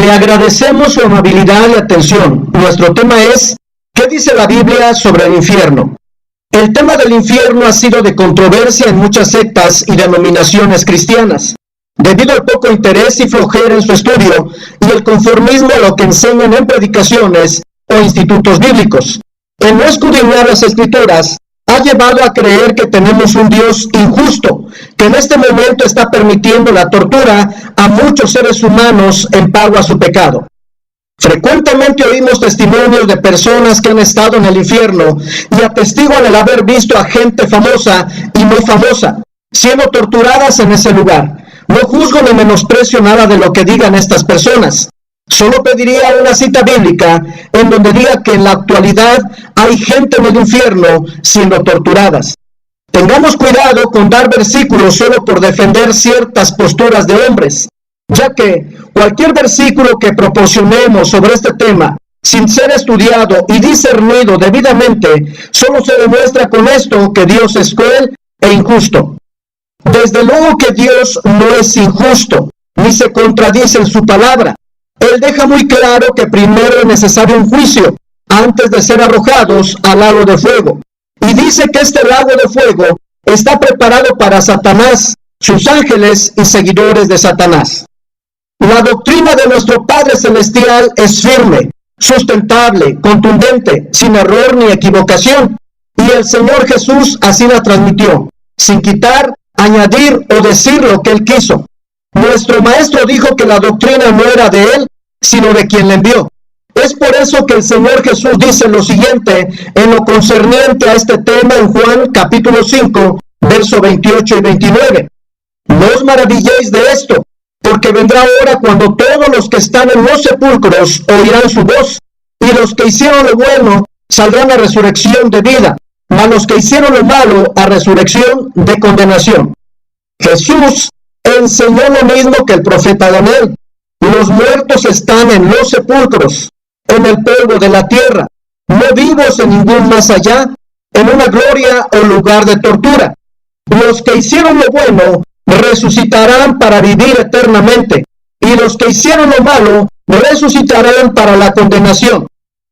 Le agradecemos su amabilidad y atención. Nuestro tema es, ¿qué dice la Biblia sobre el infierno? El tema del infierno ha sido de controversia en muchas sectas y denominaciones cristianas, debido al poco interés y flojera en su estudio y el conformismo a lo que enseñan en predicaciones o institutos bíblicos. El no escudriñar las Escrituras ha llevado a creer que tenemos un Dios injusto, que en este momento está permitiendo la tortura a muchos seres humanos en pago a su pecado. Frecuentemente oímos testimonios de personas que han estado en el infierno y atestiguan el haber visto a gente famosa y muy famosa siendo torturadas en ese lugar. No juzgo ni menosprecio nada de lo que digan estas personas. Solo pediría una cita bíblica en donde diga que en la actualidad hay gente en el infierno siendo torturadas. Tengamos cuidado con dar versículos solo por defender ciertas posturas de hombres, ya que cualquier versículo que proporcionemos sobre este tema, sin ser estudiado y discernido debidamente, solo se demuestra con esto que Dios es cruel e injusto. Desde luego que Dios no es injusto, ni se contradice en su palabra. Él deja muy claro que primero es necesario un juicio, antes de ser arrojados al lago de fuego. Y dice que este lago de fuego está preparado para Satanás, sus ángeles y seguidores de Satanás. La doctrina de nuestro Padre Celestial es firme, sustentable, contundente, sin error ni equivocación. Y el Señor Jesús así la transmitió, sin quitar, añadir o decir lo que Él quiso. Nuestro Maestro dijo que la doctrina no era de Él, sino de quien le envió. Es por eso que el Señor Jesús dice lo siguiente en lo concerniente a este tema en Juan capítulo 5, versos 28 y 29. No os maravilléis de esto, porque vendrá hora cuando todos los que están en los sepulcros oirán su voz, y los que hicieron lo bueno saldrán a resurrección de vida, mas los que hicieron lo malo a resurrección de condenación. Jesús enseñó lo mismo que el profeta Daniel. Los muertos están en los sepulcros, en el polvo de la tierra, no vivos en ningún más allá, en una gloria o lugar de tortura. Los que hicieron lo bueno resucitarán para vivir eternamente, y los que hicieron lo malo resucitarán para la condenación.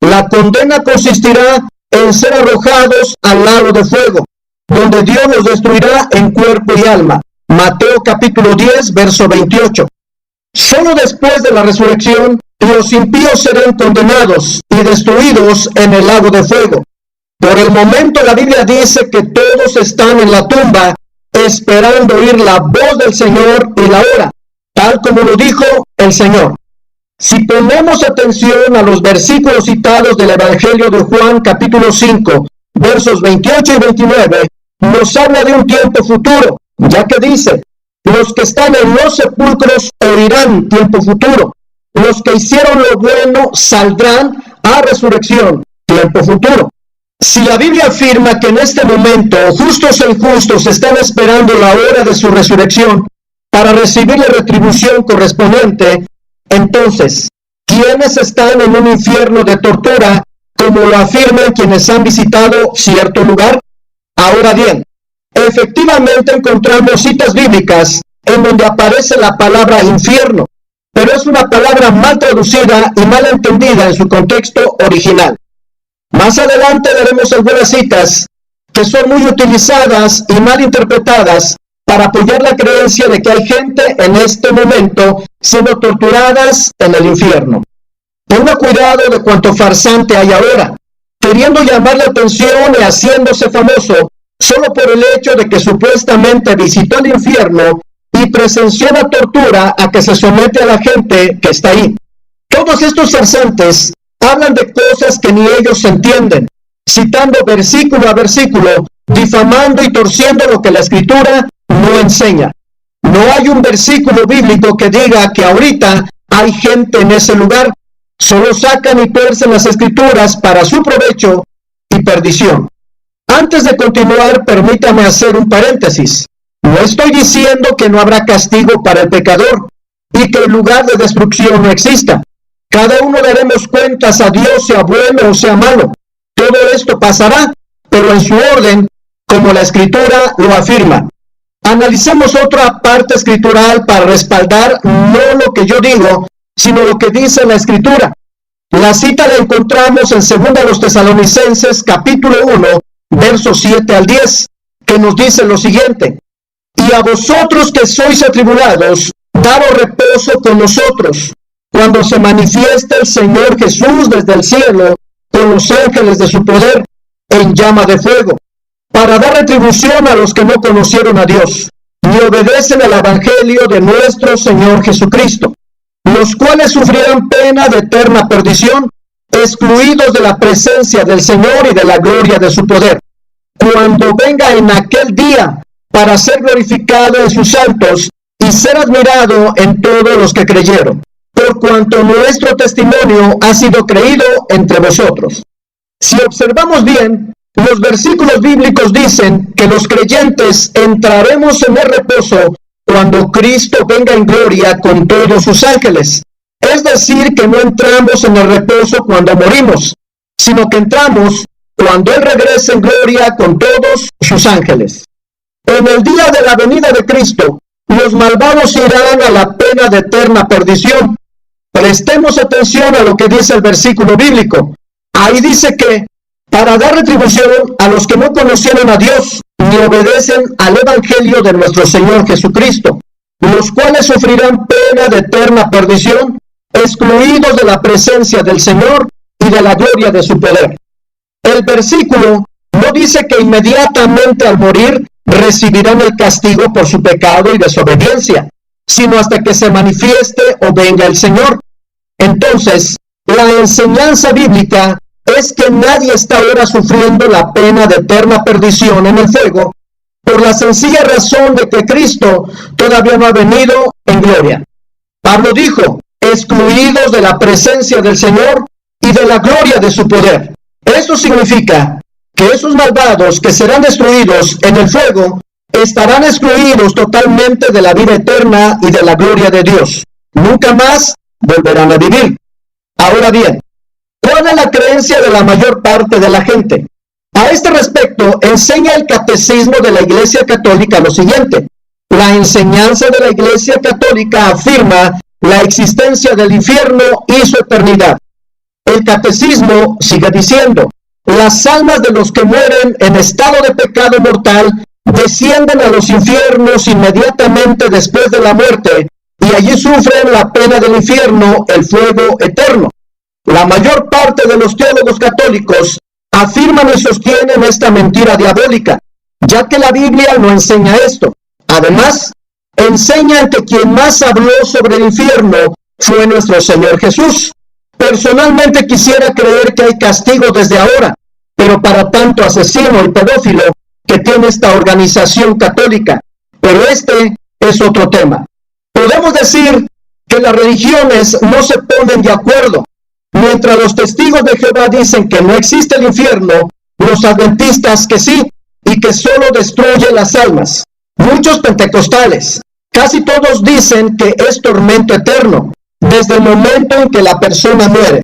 La condena consistirá en ser arrojados al lago de fuego, donde Dios los destruirá en cuerpo y alma. Mateo capítulo 10, verso 28. Solo después de la resurrección, los impíos serán condenados y destruidos en el lago de fuego. Por el momento la Biblia dice que todos están en la tumba, esperando oír la voz del Señor y la hora, tal como lo dijo el Señor. Si ponemos atención a los versículos citados del Evangelio de Juan capítulo 5, versos 28 y 29, nos habla de un tiempo futuro, ya que dice, los que están en los sepulcros oirán tiempo futuro, los que hicieron lo bueno saldrán a resurrección, tiempo futuro. Si la Biblia afirma que en este momento justos e injustos están esperando la hora de su resurrección para recibir la retribución correspondiente, entonces, ¿quiénes están en un infierno de tortura, como lo afirman quienes han visitado cierto lugar? Ahora bien, efectivamente encontramos citas bíblicas en donde aparece la palabra infierno, pero es una palabra mal traducida y mal entendida en su contexto original. Más adelante veremos algunas citas que son muy utilizadas y mal interpretadas para apoyar la creencia de que hay gente en este momento siendo torturadas en el infierno. Tenga cuidado de cuanto farsante hay ahora, queriendo llamar la atención y haciéndose famoso solo por el hecho de que supuestamente visitó el infierno y presenció la tortura a que se somete a la gente que está ahí. Todos estos farsantes hablan de cosas que ni ellos entienden, citando versículo a versículo, difamando y torciendo lo que la Escritura no enseña. No hay un versículo bíblico que diga que ahorita hay gente en ese lugar. Solo sacan y tuercen las Escrituras para su provecho y perdición. Antes de continuar, permítame hacer un paréntesis. No estoy diciendo que no habrá castigo para el pecador y que el lugar de destrucción no exista. Cada uno daremos cuentas a Dios, sea bueno o sea malo. Todo esto pasará, pero en su orden, como la Escritura lo afirma. Analicemos otra parte escritural para respaldar no lo que yo digo, sino lo que dice la Escritura. La cita la encontramos en 2 Tesalonicenses capítulo 1, versos 7 al 10, que nos dice lo siguiente: y a vosotros que sois atribulados, daros reposo con nosotros, cuando se manifieste el Señor Jesús desde el cielo, con los ángeles de su poder, en llama de fuego, para dar retribución a los que no conocieron a Dios, ni obedecen al Evangelio de nuestro Señor Jesucristo, los cuales sufrirán pena de eterna perdición, excluidos de la presencia del Señor y de la gloria de su poder, cuando venga en aquel día para ser glorificado en sus santos y ser admirado en todos los que creyeron, por cuanto nuestro testimonio ha sido creído entre vosotros. Si observamos bien, los versículos bíblicos dicen que los creyentes entraremos en el reposo cuando Cristo venga en gloria con todos sus ángeles. Es decir, que no entramos en el reposo cuando morimos, sino que entramos cuando Él regrese en gloria con todos sus ángeles. En el día de la venida de Cristo, los malvados irán a la pena de eterna perdición. Prestemos atención a lo que dice el versículo bíblico. Ahí dice que para dar retribución a los que no conocieron a Dios ni obedecen al Evangelio de nuestro Señor Jesucristo, los cuales sufrirán pena de eterna perdición, excluidos de la presencia del Señor y de la gloria de su poder. El versículo no dice que inmediatamente al morir recibirán el castigo por su pecado y desobediencia, sino hasta que se manifieste o venga el Señor. Entonces, la enseñanza bíblica es que nadie está ahora sufriendo la pena de eterna perdición en el fuego, por la sencilla razón de que Cristo todavía no ha venido en gloria. Pablo dijo, excluidos de la presencia del Señor y de la gloria de su poder. Esto significa que esos malvados que serán destruidos en el fuego estarán excluidos totalmente de la vida eterna y de la gloria de Dios. Nunca más volverán a vivir. Ahora bien, ¿cuál es la creencia de la mayor parte de la gente? A este respecto, enseña el Catecismo de la Iglesia Católica lo siguiente. La enseñanza de la Iglesia Católica afirma la existencia del infierno y su eternidad. El Catecismo sigue diciendo, las almas de los que mueren en estado de pecado mortal descienden a los infiernos inmediatamente después de la muerte y allí sufren la pena del infierno, el fuego eterno. La mayor parte de los teólogos católicos afirman y sostienen esta mentira diabólica, ya que la Biblia no enseña esto. Además, enseñan que quien más habló sobre el infierno fue nuestro Señor Jesús. Personalmente quisiera creer que hay castigo desde ahora, pero para tanto asesino y pedófilo que tiene esta organización católica. Pero este es otro tema. Podemos decir que las religiones no se ponen de acuerdo. Mientras los testigos de Jehová dicen que no existe el infierno, los adventistas que sí, y que solo destruye las almas. Muchos pentecostales, casi todos dicen que es tormento eterno, desde el momento en que la persona muere.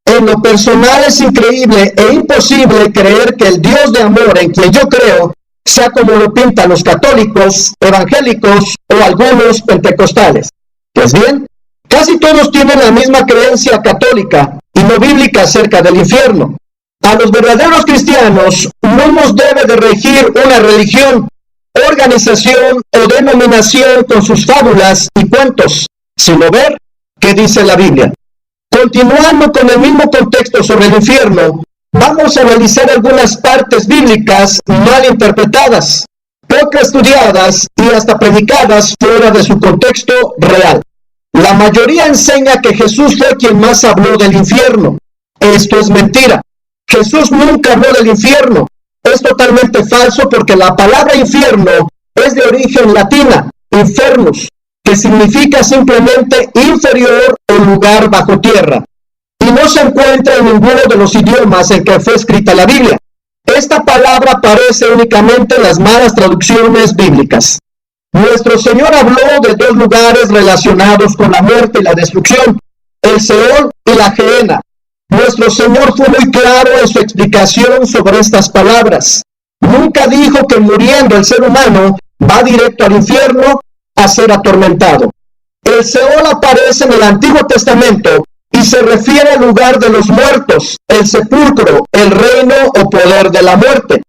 En lo personal es increíble e imposible creer que el Dios de amor en quien yo creo sea como lo pintan los católicos, evangélicos o algunos pentecostales. Pues bien, casi todos tienen la misma creencia católica y no bíblica acerca del infierno. A los verdaderos cristianos no nos debe de regir una religión, organización o denominación con sus fábulas y cuentos, sino ver qué dice la Biblia. Continuando con el mismo contexto sobre el infierno, vamos a analizar algunas partes bíblicas mal interpretadas, poco estudiadas y hasta predicadas fuera de su contexto real. La mayoría enseña que Jesús fue quien más habló del infierno. Esto es mentira. Jesús nunca habló del infierno. Es totalmente falso porque la palabra infierno es de origen latina, infernus, que significa simplemente inferior o lugar bajo tierra, y no se encuentra en ninguno de los idiomas en que fue escrita la Biblia. Esta palabra aparece únicamente en las malas traducciones bíblicas. Nuestro Señor habló de dos lugares relacionados con la muerte y la destrucción, el Seol y la Gehenna. Nuestro Señor fue muy claro en su explicación sobre estas palabras. Nunca dijo que muriendo el ser humano va directo al infierno a ser atormentado. El Seol aparece en el Antiguo Testamento y se refiere al lugar de los muertos, el sepulcro, el reino o poder de la muerte.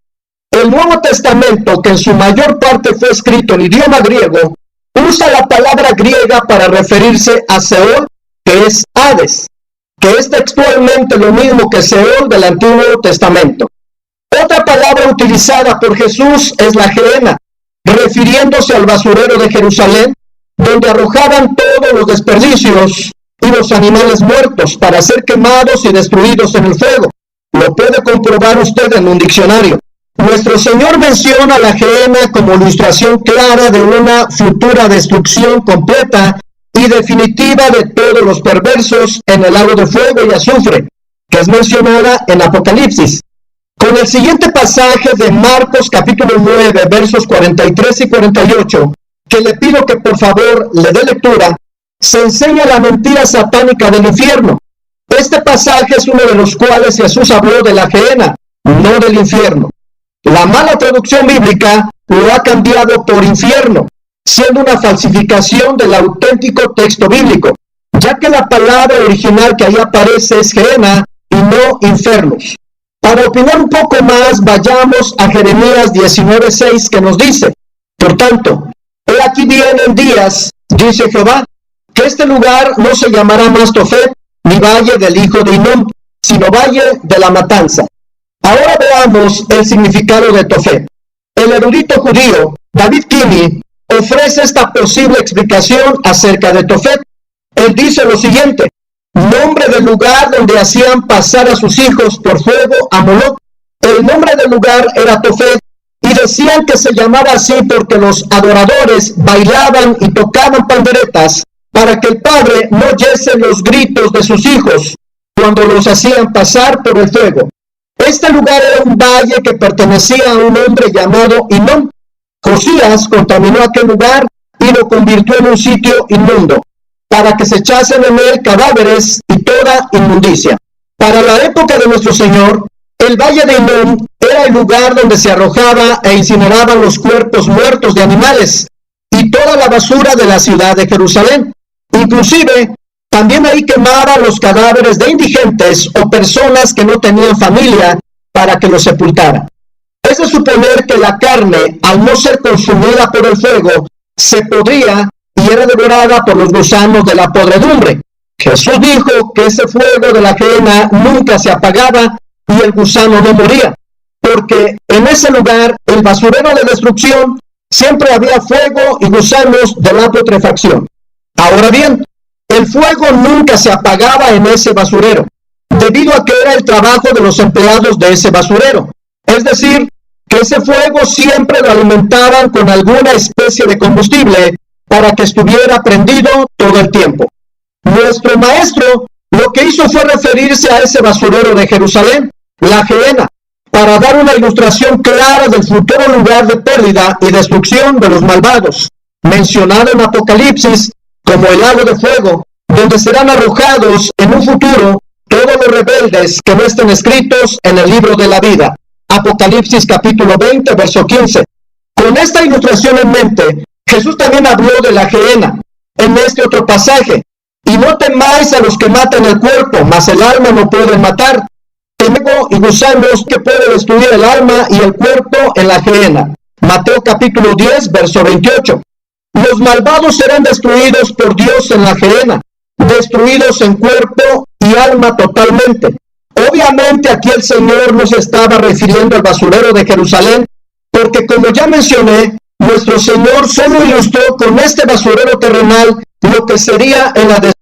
El Nuevo Testamento, que en su mayor parte fue escrito en idioma griego, usa la palabra griega para referirse a Seol, que es Hades, que es textualmente lo mismo que Seol del Antiguo Testamento. Otra palabra utilizada por Jesús es la Gehenna, refiriéndose al basurero de Jerusalén, donde arrojaban todos los desperdicios y los animales muertos para ser quemados y destruidos en el fuego. Lo puede comprobar usted en un diccionario. Nuestro Señor menciona la Gehenna como ilustración clara de una futura destrucción completa y definitiva de todos los perversos en el lago de fuego y azufre, que es mencionada en Apocalipsis. Con el siguiente pasaje de Marcos capítulo 9, versos 43 y 48, que le pido que por favor le dé lectura, se enseña la mentira satánica del infierno. Este pasaje es uno de los cuales Jesús habló de la Gehenna, no del infierno. La mala traducción bíblica lo ha cambiado por infierno, siendo una falsificación del auténtico texto bíblico, ya que la palabra original que ahí aparece es Gehenna y no infernos. Para opinar un poco más, vayamos a Jeremías 19:6, que nos dice: por tanto, he aquí vienen días, dice Jehová, que este lugar no se llamará más Tofet, ni valle del hijo de Hinnom, sino valle de la matanza. Ahora veamos el significado de Tofet. El erudito judío David Kinney ofrece esta posible explicación acerca de Tofet. Él dice lo siguiente: nombre del lugar donde hacían pasar a sus hijos por fuego a Moloc. El nombre del lugar era Tofet, y decían que se llamaba así porque los adoradores bailaban y tocaban panderetas para que el padre no oyese los gritos de sus hijos cuando los hacían pasar por el fuego. Este lugar era un valle que pertenecía a un hombre llamado Hinnom. Josías contaminó aquel lugar y lo convirtió en un sitio inmundo, para que se echasen en él cadáveres y toda inmundicia. Para la época de nuestro Señor, el valle de Hinnom era el lugar donde se arrojaba e incineraban los cuerpos muertos de animales y toda la basura de la ciudad de Jerusalén. Inclusive, también ahí quemaban los cadáveres de indigentes o personas que no tenían familia para que los sepultaran. Es de suponer que la carne, al no ser consumida por el fuego, se podría y era devorada por los gusanos de la podredumbre. Jesús dijo que ese fuego de la Gehenna nunca se apagaba y el gusano no moría, porque en ese lugar, el basurero de destrucción, siempre había fuego y gusanos de la putrefacción. Ahora bien, el fuego nunca se apagaba en ese basurero, debido a que era el trabajo de los empleados de ese basurero. Es decir, que ese fuego siempre lo alimentaban con alguna especie de combustible para que estuviera prendido todo el tiempo. Nuestro maestro lo que hizo fue referirse a ese basurero de Jerusalén, la Gehenna, para dar una ilustración clara del futuro lugar de pérdida y destrucción de los malvados, mencionado en Apocalipsis como el lago de fuego, donde serán arrojados en un futuro todos los rebeldes que no estén escritos en el libro de la vida. Apocalipsis capítulo 20, verso 15. Con esta ilustración en mente, Jesús también habló de la Gehenna en este otro pasaje. Y no temáis a los que matan el cuerpo, mas el alma no pueden matar. Fuego y gusanos que puede destruir el alma y el cuerpo en la Gehenna. Mateo capítulo 10, verso 28. Los malvados serán destruidos por Dios en la Gehenna, destruidos en cuerpo y alma totalmente. Obviamente aquí el Señor no se estaba refiriendo al basurero de Jerusalén, porque como ya mencioné, nuestro Señor solo ilustró con este basurero terrenal lo que sería en la